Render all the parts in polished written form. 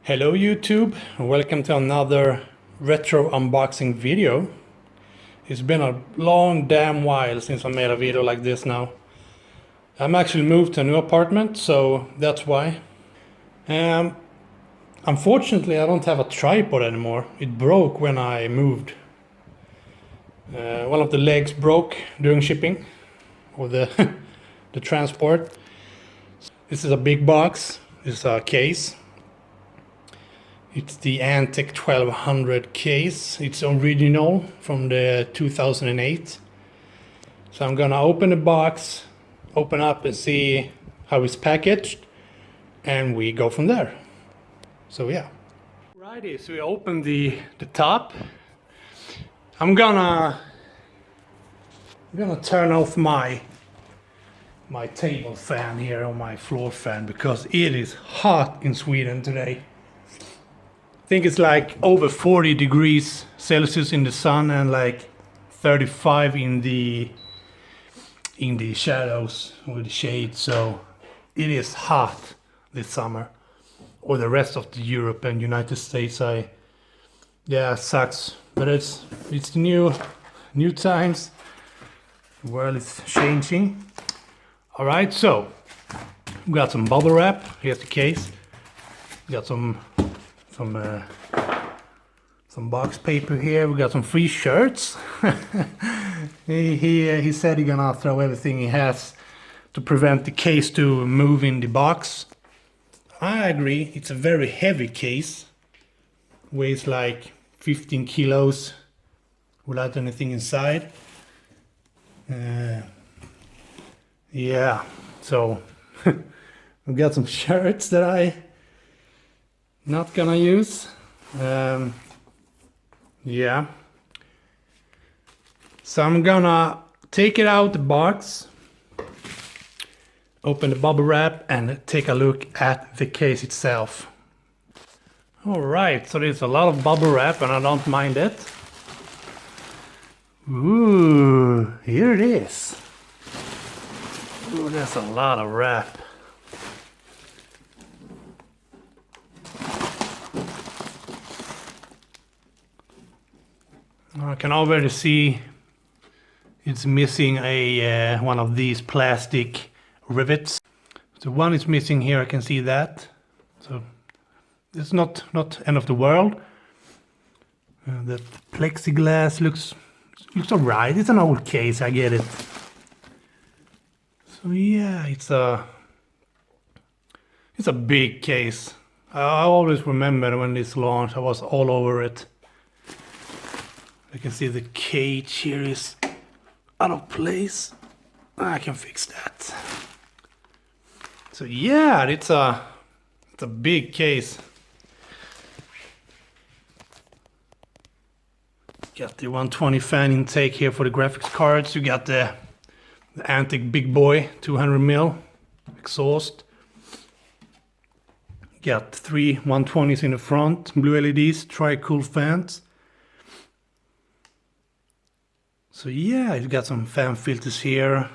Hello YouTube, welcome to another retro unboxing video. It's been a long damn while since I made a video like this now. I'm actually moved to a new apartment, so that's why. Unfortunately I don't have a tripod anymore. It broke when I moved. One of the legs broke during shipping, or the, the transport. This is a big box, this is a case. It's the Antec 1200 case. It's original from the 2008. So I'm gonna open the box, open up and see how it's packaged, and we go from there. So yeah. Righty, so we open the top. I'm gonna turn off my table fan here, or my floor fan, because it is hot in Sweden today. I think it's like over 40 degrees Celsius in the sun and like 35 in the shadows with the shade. So it is hot this summer, or the rest of the Europe and United States. Yeah, it sucks, but it's new times. The world is changing. All right, so we got some bubble wrap. Here's the case. We got some box paper here. We got some free shirts. he said he's gonna throw everything he has to prevent the case to move in the box. I agree. It's a very heavy case. Weighs like 15 kilos without anything inside. Yeah, so we got some shirts that I not gonna use. Yeah, so I'm gonna take it out the box, open the bubble wrap, and take a look at the case itself. All right, so there's a lot of bubble wrap and I don't mind it. Ooh, here it is. Ooh, that's a lot of wrap. I can already see it's missing a one of these plastic rivets. So one is missing here, I can see that. So it's not end of the world. The plexiglass looks alright. It's an old case, I get it. So yeah, it's a big case. I always remember when this launched, I was all over it. I can see the cage here is out of place. I can fix that. So yeah, it's a big case. Got the 120 fan intake here for the graphics cards. You got the Antec big boy 200mm exhaust. Got 3 120s in the front, blue LEDs, tri-cool fans. So yeah, you got some fan filters here.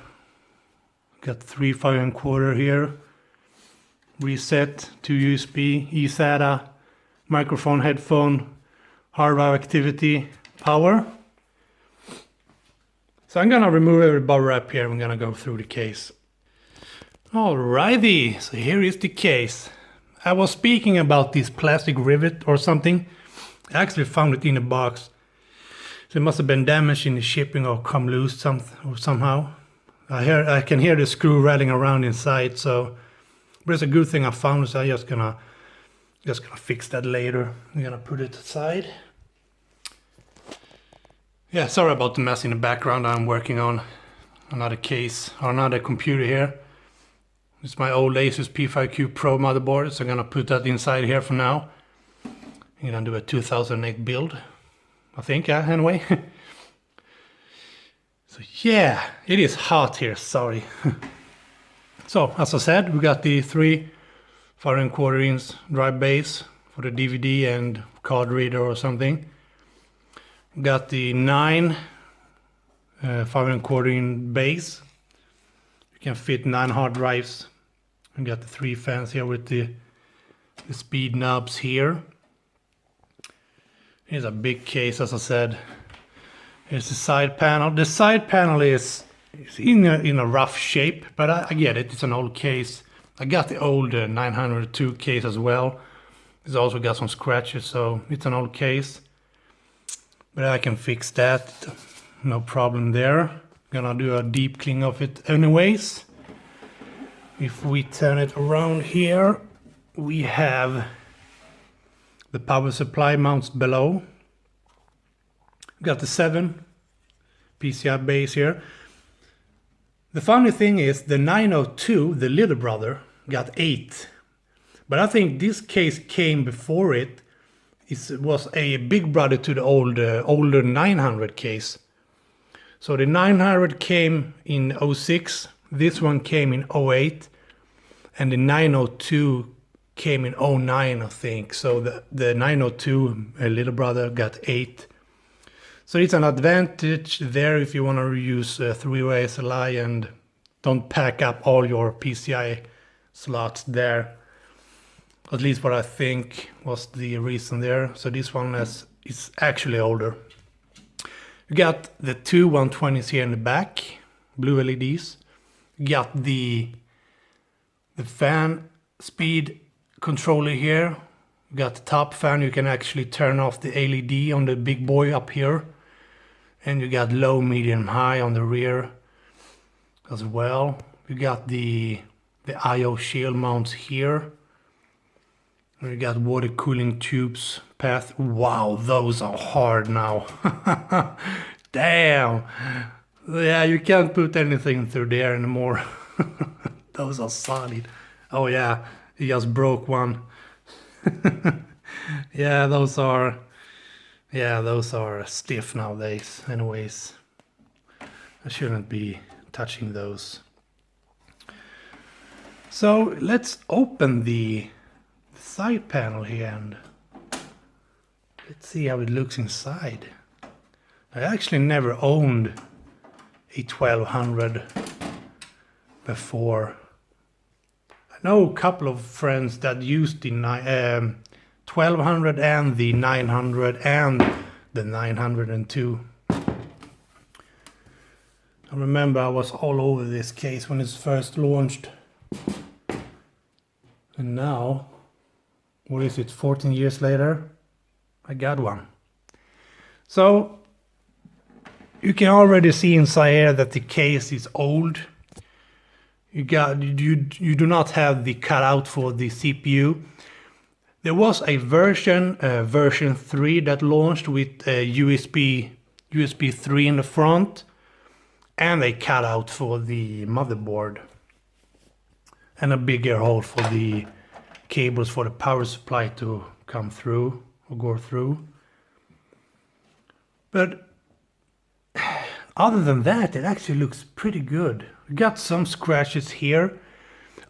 Got 3 5¼ here. Reset, 2 USB, eSATA, microphone, headphone, hard drive activity, power. So I'm gonna remove every bubble wrap here. I'm gonna go through the case. Alrighty, so here is the case. I was speaking about this plastic rivet or something. I actually found it in a box. So it must have been damaged in the shipping or come loose somehow. I can hear the screw rattling around inside. So, but it's a good thing I found it. So I'm just gonna fix that later. I'm gonna put it aside. Yeah, sorry about the mess in the background. I'm working on another case or another computer here. It's my old Asus P5Q Pro motherboard. So I'm gonna put that inside here for now. I'm gonna do a 2008 build, I think, yeah, anyway. So yeah, it is hot here, sorry. So, as I said, we got the 3 5¼ inch drive base for the DVD and card reader or something. Got the 9 5¼ inch base. You can fit 9 hard drives. We got the 3 fans here with the the speed knobs here. Here's a big case, as I said. Here's the side panel. The side panel is in a rough shape, but I get it. It's an old case. I got the old 902 case as well. It's also got some scratches, so it's an old case. But I can fix that. No problem there. Gonna do a deep clean of it anyways. If we turn it around here, we have the power supply mounts below. Got the 7 PCI base here. The funny thing is the 902, the little brother, got 8. But I think this case came before it. It was a big brother to the older 900 case. So the 900 came in 06, this one came in 08, and the 902 came in 09, I think. So the 902 little brother got 8. So it's an advantage there if you want to use 3-way SLI and don't pack up all your PCI slots there. At least what I think was the reason there. So this one is actually older. You got the two 120s here in the back, blue LEDs. You got the fan speed controller here. You got the top fan, you can actually turn off the LED on the big boy up here. And you got low, medium, high on the rear as well. You got the IO shield mounts here. And you got water cooling tubes path. Wow, those are hard now. Damn. Yeah, you can't put anything through there anymore. Those are solid. Oh yeah, he just broke one. Yeah, those are stiff nowadays. Anyways, I shouldn't be touching those. So let's open the side panel here and let's see how it looks inside. I actually never owned a 1200 before. I know a couple of friends that used the 1200 and the 900 and the 902. I remember I was all over this case when it's first launched. And now, what is it, 14 years later, I got one. So, you can already see inside here that the case is old. You do not have the cutout for the CPU. There was a version 3 that launched with a USB 3 in the front and a cutout for the motherboard and a bigger hole for the cables for the power supply to come through or go through. But other than that, it actually looks pretty good. We got some scratches here.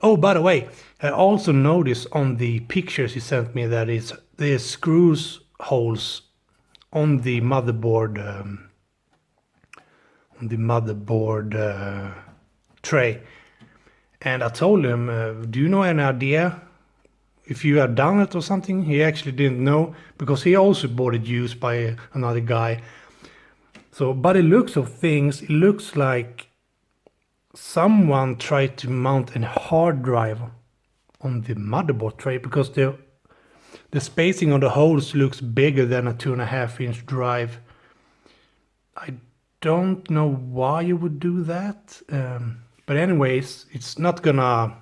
Oh, by the way, I also noticed on the pictures he sent me that there's screws holes on the motherboard tray. And I told him, do you know any idea if you have done it or something? He actually didn't know because he also bought it used by another guy. So, by the looks of things, it looks like someone tried to mount a hard drive on the motherboard tray because the spacing on the holes looks bigger than a 2.5-inch drive. I don't know why you would do that, but anyways, it's not gonna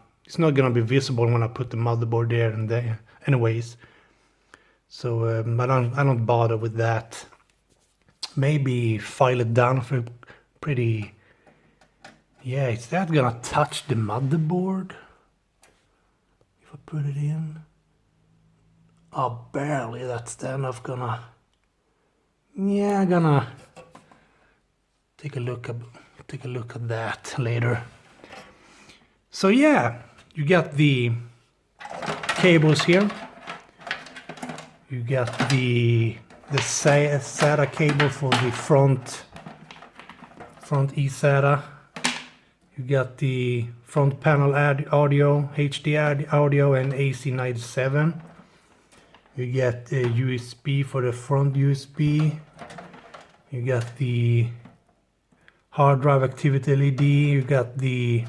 be visible when I put the motherboard there and there. Anyways, so I don't bother with that. Maybe file it down for pretty. Yeah, is that gonna touch the motherboard? If I put it in? Oh, barely. That's then I'm gonna. Yeah, I'm gonna take a look at that later. So yeah, you got the cables here. You got the SATA cable for the front eSATA. You got the front panel audio, HD audio and AC97. You get a USB for the front USB. You got the hard drive activity LED. You got the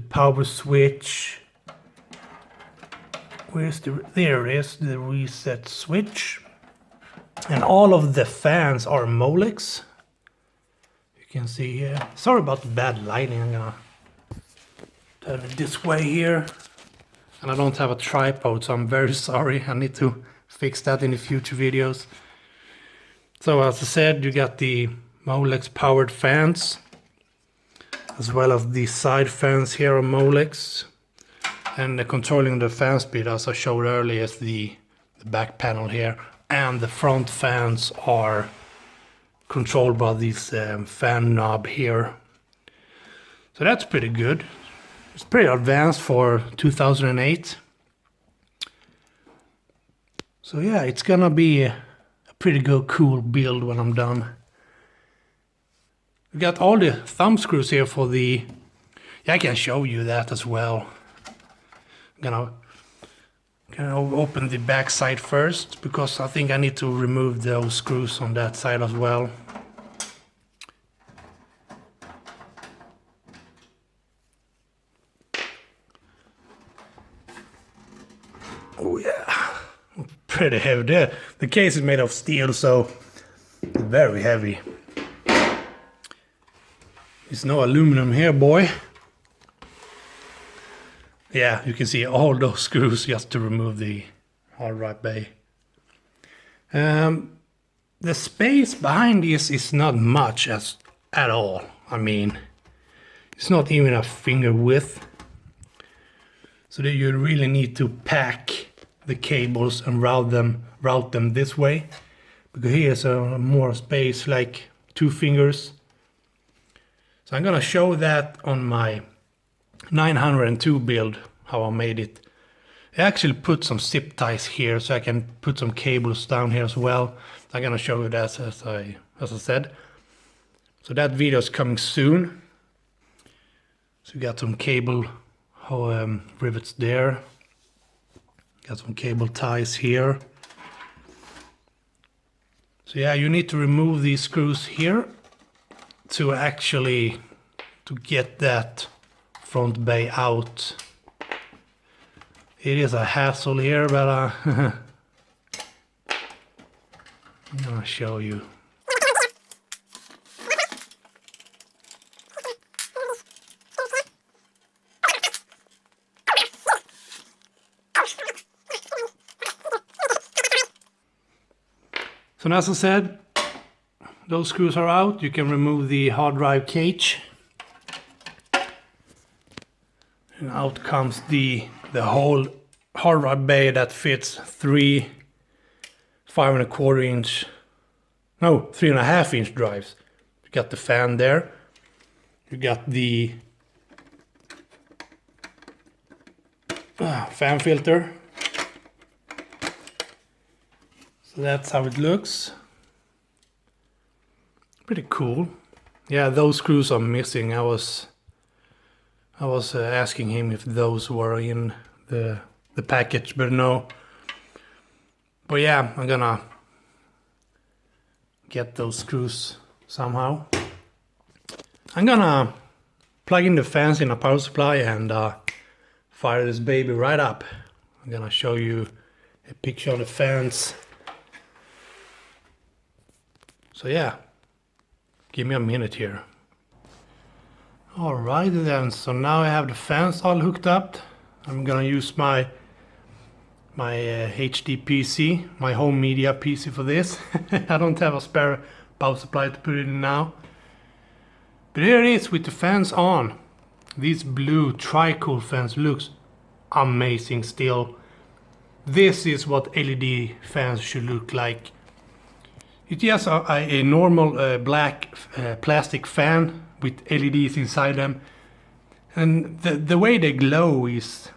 power switch. There is the reset switch. And all of the fans are Molex. You can see here. Sorry about the bad lighting. I'm gonna turn it this way here. And I don't have a tripod, so I'm very sorry. I need to fix that in the future videos. So as I said, you got the Molex powered fans, as well as the side fans here are Molex. And controlling the fan speed, as I showed earlier, is the back panel here. And the front fans are controlled by this fan knob here. So that's pretty good. It's pretty advanced for 2008. So yeah, it's gonna be a pretty good, cool build when I'm done. We got all the thumb screws here for the... Yeah, I can show you that as well. I'm gonna open the back side first, because I think I need to remove those screws on that side as well. Oh yeah, pretty heavy there. The case is made of steel, so very heavy. There's no aluminum here, boy. Yeah, you can see all those screws just to remove the hard drive bay. The space behind this is not much at all. I mean, it's not even a finger width. So that you really need to pack the cables and route them this way. Because here's more space, like 2 fingers. So I'm gonna show that on my 902 build, how I made it. I actually put some zip ties here, so I can put some cables down here as well. I'm gonna show you that as I said. So that video is coming soon. So we got some cable rivets there. Got some cable ties here. So yeah, you need to remove these screws here to actually get that front bay out. It is a hassle here, but I'm gonna show you. So as I said, those screws are out. You can remove the hard drive cage. And out comes the whole hard drive bay that fits 3 3.5 inch drives. You got the fan there. You got the fan filter. So that's how it looks. Pretty cool. Yeah, those screws are missing. I was asking him if those were in the package, but no. But yeah, I'm gonna get those screws somehow. I'm gonna plug in the fans in a power supply and fire this baby right up. I'm gonna show you a picture of the fans. So yeah, give me a minute here. Alright then, so now I have the fans all hooked up. I'm gonna use my HD PC, my home media PC for this. I don't have a spare power supply to put it in now. But here it is with the fans on. These blue tri-cool fans looks amazing still. This is what LED fans should look like. It's just a normal black plastic fan with LEDs inside them, and the way they glow is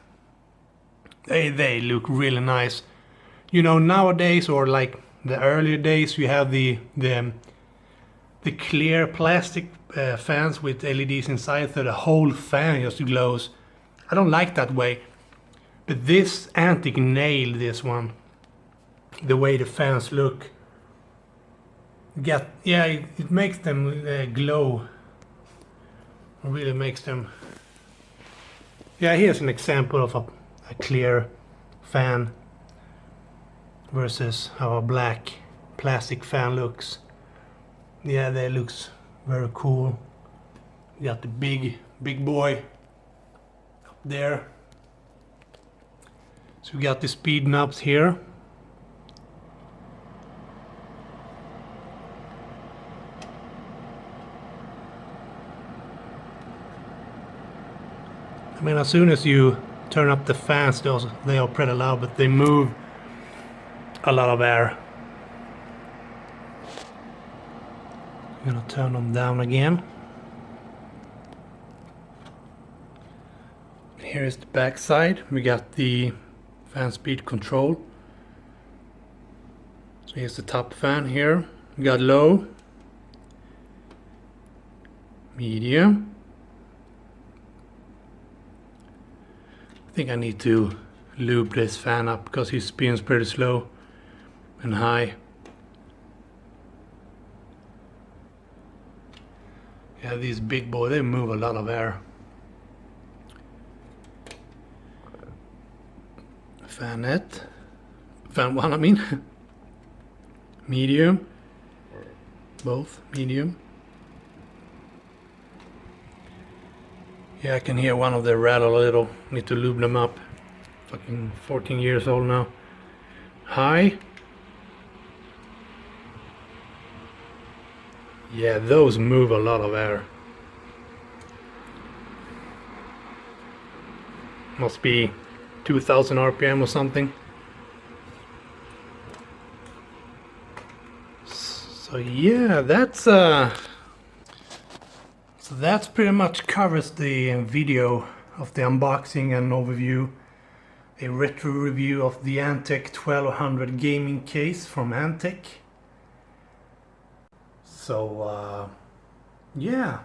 they look really nice. You know, nowadays, or like the earlier days, you have the the clear plastic fans with LEDs inside, so the whole fan just glows. I don't like that way, but this Antec nailed this one. The way the fans look. It makes them glow. It really makes them. Yeah, here's an example of a clear fan versus how a black plastic fan looks. Yeah, that looks very cool. You got the big boy up there. So we got the speed knobs here. I mean, as soon as you turn up the fans, they are pretty loud, but they move a lot of air. I'm gonna turn them down again. Here is the back side. We got the fan speed control. So here's the top fan here. We got low, medium. I think I need to lube this fan up because he spins pretty slow, and high. Yeah, these big boys, they move a lot of air. Fanette, fan 1 I mean. Medium, both medium. Yeah, I can hear one of them rattle a little. Need to lube them up. Fucking 14 years old now. High. Yeah, those move a lot of air. Must be 2000 RPM or something. So yeah, that's pretty much covers the video of the unboxing and overview. A retro review of the Antec 1200 gaming case from Antec. So yeah,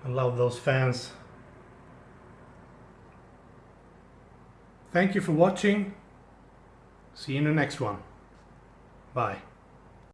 I love those fans. Thank you for watching. See you in the next one. Bye.